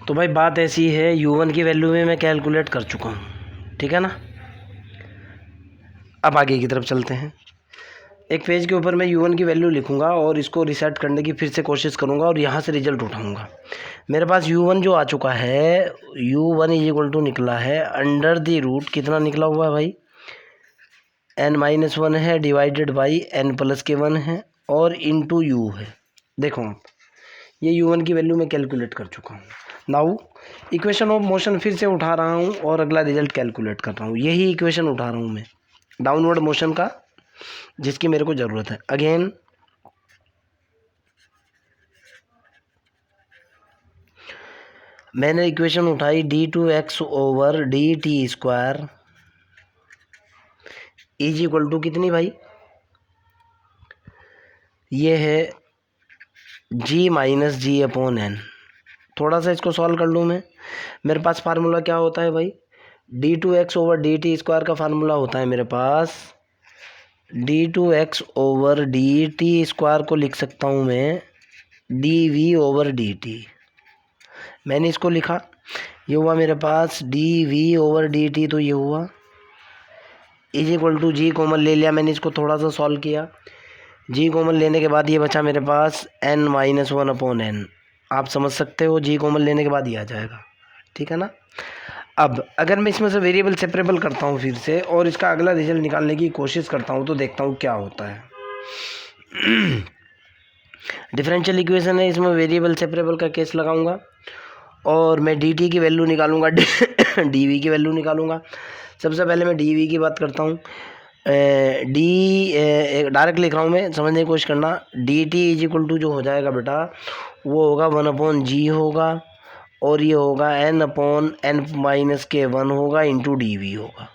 तो भाई बात ऐसी है, u1 की वैल्यू में मैं कैलकुलेट कर चुका हूँ, ठीक है ना। अब आगे की तरफ चलते हैं। एक पेज के ऊपर मैं u1 की वैल्यू लिखूंगा और इसको रिसेट करने की फिर से कोशिश करूंगा और यहाँ से रिजल्ट उठाऊंगा। मेरे पास u1 जो आ चुका है, u1 इज इक्वल टू निकला है अंडर द रूट, कितना निकला हुआ है भाई, n-1 है डिवाइडेड बाई n+1 है और इंटू u है। देखो आप, ये u1 की वैल्यू मैं कैलकुलेट कर चुका हूँ। नाउ इक्वेशन ऑफ मोशन फिर से उठा रहा हूँ और अगला रिजल्ट कैलकुलेट कर रहा हूँ। यही इक्वेशन उठा रहा हूँ मैं डाउनवर्ड मोशन का, जिसकी मेरे को ज़रूरत है। अगेन मैंने इक्वेशन उठाई d2x over dt² is equal to कितनी भाई, ये है g माइनस जी अपॉन n। थोड़ा सा इसको सॉल्व कर लूँ मैं। मेरे पास फार्मूला क्या होता है भाई, d2x ओवर dt² का फार्मूला होता है मेरे पास d2x ओवर dt² को लिख सकता हूँ मैं dv ओवर dt। मैंने इसको लिखा, ये हुआ मेरे पास dv ओवर dt, तो ये हुआ is equal to g common ले लिया मैंने, इसको थोड़ा सा सॉल्व किया। जी कॉमन लेने के बाद ये बचा मेरे पास n-1 अपॉन n। आप समझ सकते हो, जी कॉमन लेने के बाद ये आ जाएगा, ठीक है ना। अब अगर मैं इसमें से वेरिएबल सेपरेबल करता हूँ फिर से और इसका अगला रिजल्ट निकालने की कोशिश करता हूँ, तो देखता हूँ क्या होता है। डिफरेंशियल इक्वेशन है, इसमें वेरिएबल सेपरेबल का केस लगाऊंगा और मैं dt की वैल्यू निकालूंगा, dv की वैल्यू निकालूंगा। सबसे पहले मैं dv की बात करता हूँ। डायरेक्ट लिख रहा हूँ मैं, समझने की कोशिश करना। dt इज इक्वल टू जो हो जाएगा बेटा, वो होगा 1/g होगा और ये होगा n/n-1 होगा इंटू dv होगा।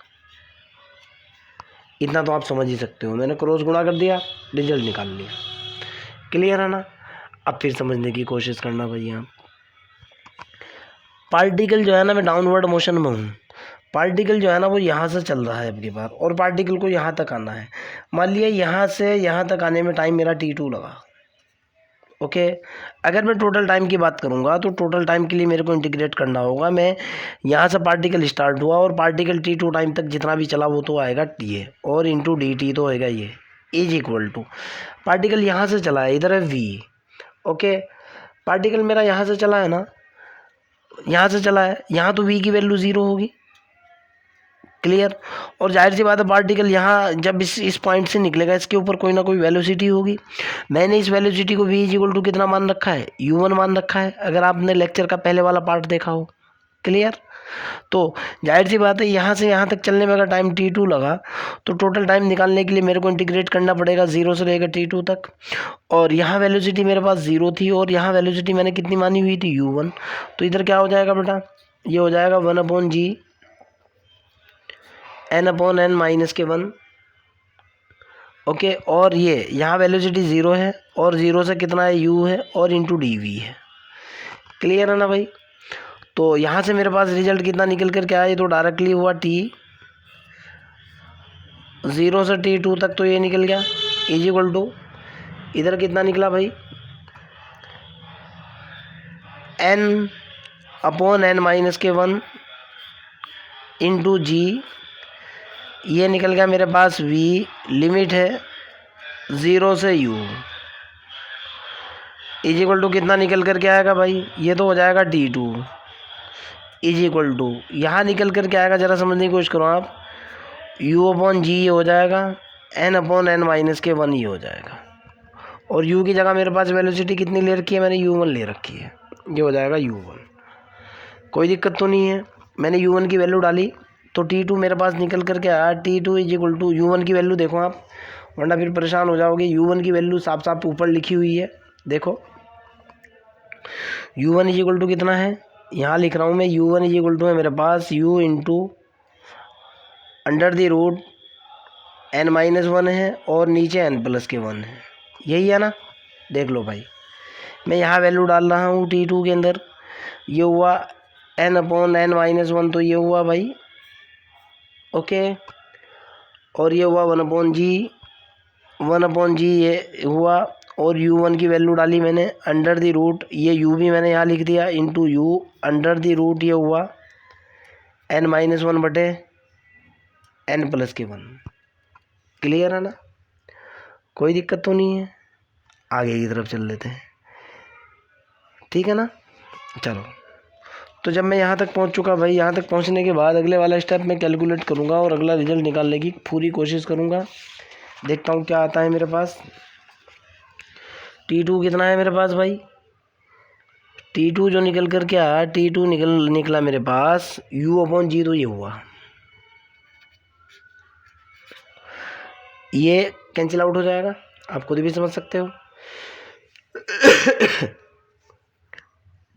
इतना तो आप समझ ही सकते हो, मैंने क्रॉस गुणा कर दिया, रिजल्ट निकाल लिया। क्लियर है ना। अब फिर समझने की कोशिश करना भैया। पार्टिकल जो है ना, मैं डाउनवर्ड मोशन में हूँ। पार्टिकल जो है ना वो यहाँ से चल रहा है अब की बार, और पार्टिकल को यहाँ तक आना है। मान लिया यहाँ से यहाँ तक आने में टाइम मेरा t2 लगा, ओके। अगर मैं टोटल टाइम की बात करूँगा तो टोटल टाइम के लिए मेरे को इंटीग्रेट करना होगा। मैं यहाँ से पार्टिकल स्टार्ट हुआ और पार्टिकल t2 टाइम तक जितना भी चला वो तो आएगा t और इंटू dt तो होएगा ये, इज इक्वल टू पार्टिकल यहाँ से चला है, इधर है v, ओके। पार्टिकल मेरा यहाँ से चला है ना, यहाँ से चला है, यहाँ तो v की वैल्यू 0 होगी, क्लियर। और जाहिर सी बात है पार्टिकल यहाँ जब इस पॉइंट से निकलेगा, इसके ऊपर कोई ना कोई वेलोसिटी होगी। मैंने इस वेलोसिटी को v इज इक्वल टू कितना मान रखा है, u1 मान रखा है, अगर आपने लेक्चर का पहले वाला पार्ट देखा हो, क्लियर। तो जाहिर सी बात है यहाँ से यहाँ तक चलने में अगर टाइम t2 लगा तो टोटल टाइम निकालने के लिए मेरे को इंटीग्रेट करना पड़ेगा 0 से लेकर t2 तक। और यहाँ वेलोसिटी मेरे पास 0 थी और यहाँ वेलोसिटी मैंने कितनी मानी हुई थी, u1। तो इधर क्या हो जाएगा बेटा, ये हो जाएगा 1/g n/n-1, ओके। और ये यहाँ वेलोसिटी 0 है और 0 से कितना है, u है और इंटू dv है। क्लियर है ना भाई। तो यहाँ से मेरे पास रिजल्ट कितना निकल कर के आया, ये तो डायरेक्टली हुआ t 0 से t2 तक, तो ये निकल गया इज इक्वल टू, इधर कितना निकला भाई, n/n-1 इंटू g, ये निकल गया मेरे पास v, लिमिट है 0 से u, इज इक्वल टू कितना निकल कर के आएगा भाई, ये तो हो जाएगा t2 इज इक्वल टू, यहाँ निकल कर के आएगा, ज़रा समझने की कोशिश करो आप, u/g हो जाएगा n/n-1 ही हो जाएगा। और u की जगह मेरे पास वेलोसिटी कितनी ले रखी है, मैंने u1 ले रखी है, ये हो जाएगा u1। कोई दिक्कत तो नहीं है, मैंने u1 की वैल्यू डाली तो t2 मेरे पास निकल करके आया, t2 is equal to u1 की वैल्यू देखो आप, वरना फिर परेशान हो जाओगे। u1 की वैल्यू साफ साफ ऊपर लिखी हुई है, देखो u1 इज इक्वल टू कितना है, यहाँ लिख रहा हूँ मैं, u1 इज इक्वल टू है मेरे पास u into under the root n-1 है और नीचे n+1 है, यही है ना। देख लो भाई, मैं यहाँ वैल्यू डाल रहा हूँ t2 के अंदर, ये हुआ n/n-1, तो ये हुआ भाई, ओके। और ये हुआ 1/g ये हुआ, और u1 की वैल्यू डाली मैंने अंडर द रूट, ये u भी मैंने यहाँ लिख दिया into u under the root, ये हुआ n-1 बटे n+1। क्लियर है ना, कोई दिक्कत तो नहीं है। आगे की तरफ चल लेते हैं, ठीक है ना। चलो, तो जब मैं यहाँ तक पहुँच चुका भाई, यहाँ तक पहुँचने के बाद अगले वाला स्टेप मैं कैलकुलेट करूँगा और अगला रिजल्ट निकालने की पूरी कोशिश करूँगा। देखता हूँ क्या आता है मेरे पास। T2 कितना है मेरे पास भाई, T2 जो निकल कर के आया, T2 निकला मेरे पास U/G, तो ये हुआ, ये कैंसिल आउट हो जाएगा, आप खुद भी समझ सकते हो।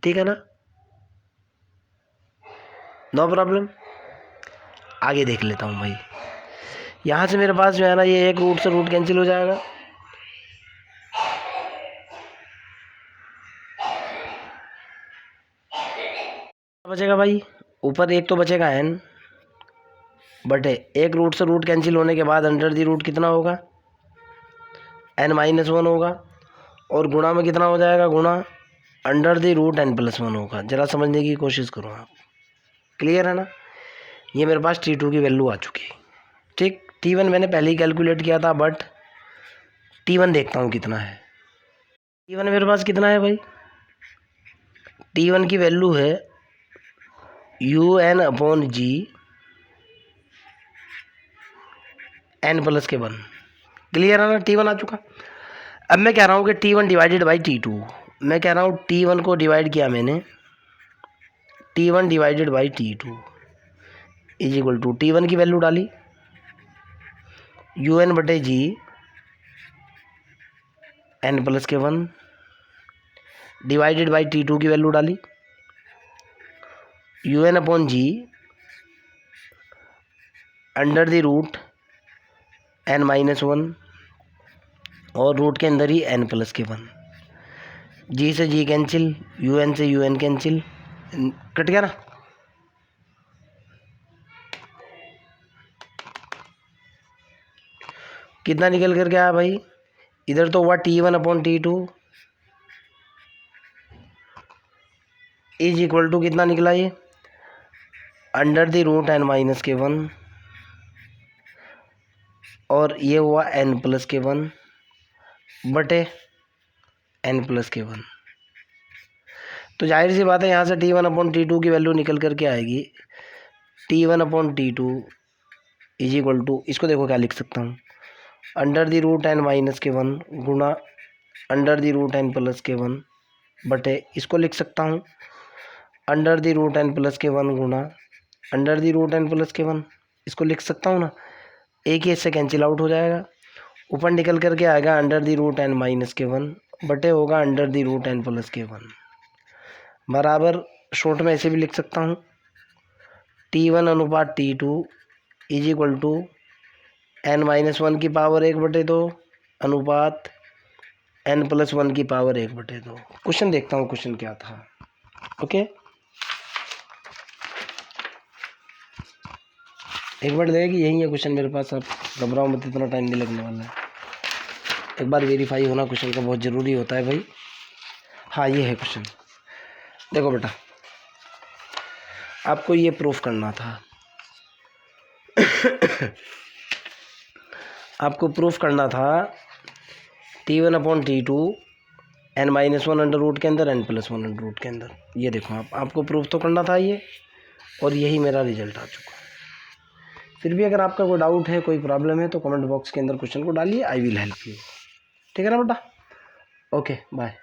ठीक है ना, नो प्रॉब्लम। आगे देख लेता हूँ भाई, यहाँ से मेरे पास जो है ना, ये एक रूट से रूट कैंसिल हो जाएगा, बचेगा भाई ऊपर एक तो बचेगा n बटे एक रूट से रूट कैंसिल होने के बाद अंडर दी रूट कितना होगा, n-1 होगा, और गुणा में कितना हो जाएगा, गुणा अंडर दी रूट n+1 होगा। ज़रा समझने की कोशिश करो आप, क्लियर है ना। ये मेरे पास T2 की वैल्यू आ चुकी है, ठीक। T1 मैंने पहले ही कैलकुलेट किया था, बट T1 देखता हूँ कितना है। T1 मेरे पास कितना है भाई, T1 की वैल्यू है UN/G n+1। क्लियर है ना, T1 आ चुका। अब मैं कह रहा हूँ कि T1 डिवाइडेड बाई T2, मैं कह रहा हूँ T1 को डिवाइड किया मैंने, T1 divided by T2 is equal to, T1 की वैल्यू डाली UN/G n+1 divided by T2 की वैल्यू डाली UN/G under the root n-1, और रूट के अंदर ही n+1। जी से जी कैंसिल, UN से UN कैंसिल, कट गया ना। कितना निकल कर के आया भाई, इधर तो हुआ T1/T2 इज इक्वल टू, कितना निकला ये, अंडर द रूट n-1, और ये हुआ n+1 बटे n+1। तो जाहिर सी बात है यहाँ से T1/T2 की वैल्यू निकल करके आएगी, T1/T2 इज इक्वल टू, इसको देखो क्या लिख सकता हूँ, अंडर द रूट n-1 गुणा अंडर द रूट n+1 बटे, इसको लिख सकता हूँ अंडर द रूट n+1 गुणा अंडर द रूट n+1, इसको लिख सकता हूँ ना। एक ही इससे कैंसिल आउट हो जाएगा, ऊपर निकल करके आएगा अंडर द रूट n-1 बटे होगा अंडर द रूट n+1 बराबर, शॉर्ट में ऐसे भी लिख सकता हूँ T1/T2 is equal to n-1 की पावर 1/2 अनुपात n+1 की पावर 1/2। क्वेश्चन देखता हूँ क्वेश्चन क्या था। ओके, एक बार देखें कि यही है क्वेश्चन मेरे पास, आप घबराओ मत, इतना टाइम नहीं लगने वाला है। एक बार वेरीफाई होना क्वेश्चन का बहुत ज़रूरी होता है भाई। हाँ, ये है क्वेश्चन, देखो बेटा, आपको ये प्रूफ करना था। आपको प्रूफ करना था T1/T2 n-1 अंडर रूट के अंदर n+1 अंडर रूट के अंदर। ये देखो आपको प्रूफ तो करना था ये, और यही मेरा रिजल्ट आ चुका। फिर भी अगर आपका कोई डाउट है, कोई प्रॉब्लम है, तो कमेंट बॉक्स के अंदर क्वेश्चन को डालिए, आई विल हेल्प यू। ठीक है ना बेटा, ओके बाय।